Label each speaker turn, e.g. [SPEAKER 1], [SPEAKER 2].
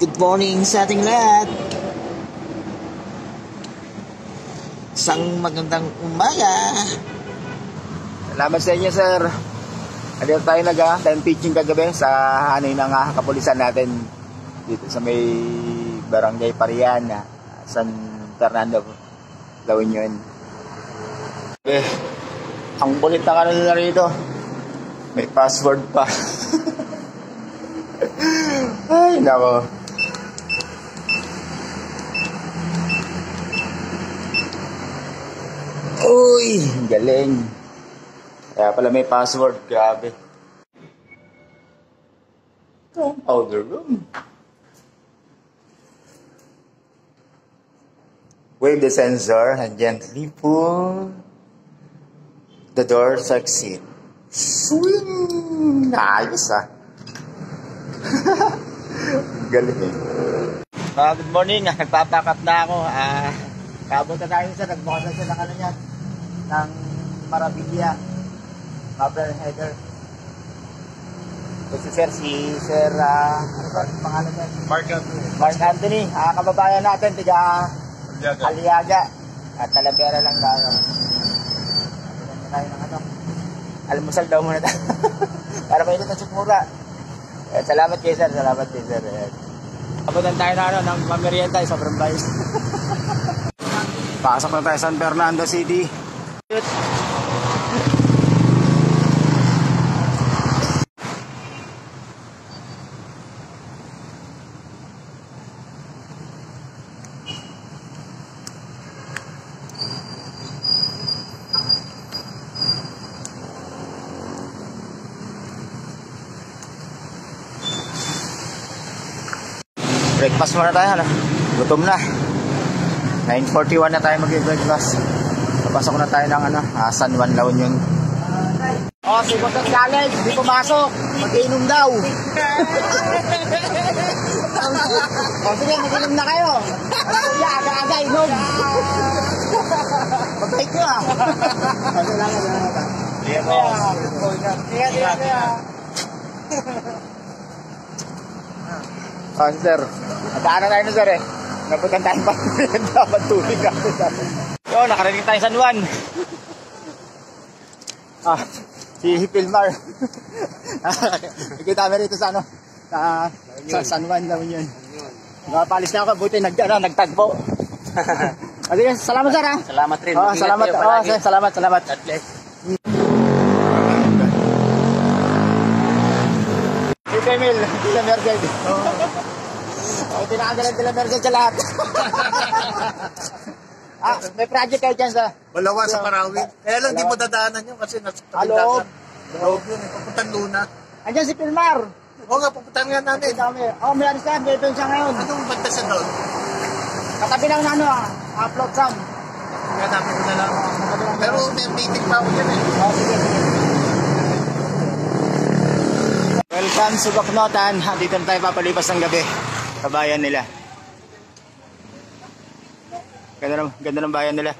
[SPEAKER 1] Good morning sa ating lahat. Isang magandang umaga.
[SPEAKER 2] Salamat sa inyo, sir. Dito tayo nag-time pitching kagabi sa ng kapulisan natin dito sa may Barangay Parian, San Fernando, La Union. Ang kulit ng ano nila rito. May password pa. Ay, nako. Uy, galing. Kaya pala may password, grabe. Powder room. Wave the sensor and gently pull the door to exit. Swing! Ayos ah. Galing eh.
[SPEAKER 1] Good morning, nagpapack up na ako. Kaabot na tayo sa nagbukas na siya ng ano yan, ng Marabilia. Cover header. So si Sir, ano ba ang pangalan niya? Mark Anthony. Kababayan natin, tiga Aliaga. At Talavera lang tayo. Alam tayo ng ano. Almusal daw muna tayo. Para mainit ang sikmura. Salamat kayo, sir. Salamat kayo, sir. Abutan tayo na ano, ng mamerienda, sobrang bayos.
[SPEAKER 2] Pasok na tayo San Fernando City. Breakfast muna tayo, ano? Gutom na. 9:41 na tayo mag-breakfast. Papasok na tayo ng ano, San Juan, La Union.
[SPEAKER 1] Si Bosang Galeg, hindi pumasok. Mag-inom daw. Sige, mag-inom na kayo. Aga-aga, inom. Pag-take nyo ah.
[SPEAKER 2] Sir, nagkaano tayo na, sir eh. Nabutan tayo pa dapat tubig natin.
[SPEAKER 1] So, nakarating tayo sa San Juan.
[SPEAKER 2] Si Pilmar. Nakikita kami rito sa ano, sa San Juan, La Union. Palis na ako, buti nagtagpo. Okay, salamat, sir ha.
[SPEAKER 1] Salamat rin.
[SPEAKER 2] Salamat. Salamat.
[SPEAKER 1] God bless.
[SPEAKER 2] Si Emil, Dila Mergel. Tinakagalan Dila Mergel sa lahat. May project kayo dyan sa...
[SPEAKER 3] Walawa sa Parawin. Kaya lang di mo dadaanan yun kasi nasa
[SPEAKER 2] Loob.
[SPEAKER 3] Loob yun eh. Papuntang Luna.
[SPEAKER 2] Andyan si Pilmar.
[SPEAKER 3] Oo nga, papuntan nga namin.
[SPEAKER 2] May aris na, may doon siya ngayon.
[SPEAKER 3] Anong banda siya doon?
[SPEAKER 2] Katabi lang na ano upload sum.
[SPEAKER 3] Hanapin ko na lang. Pero may meeting pa ako dyan eh.
[SPEAKER 2] Sige. Welcome sa Bacnotan. Dito na tayo papalipas ng gabi. Kabayan nila. Ganda ng bayan nila.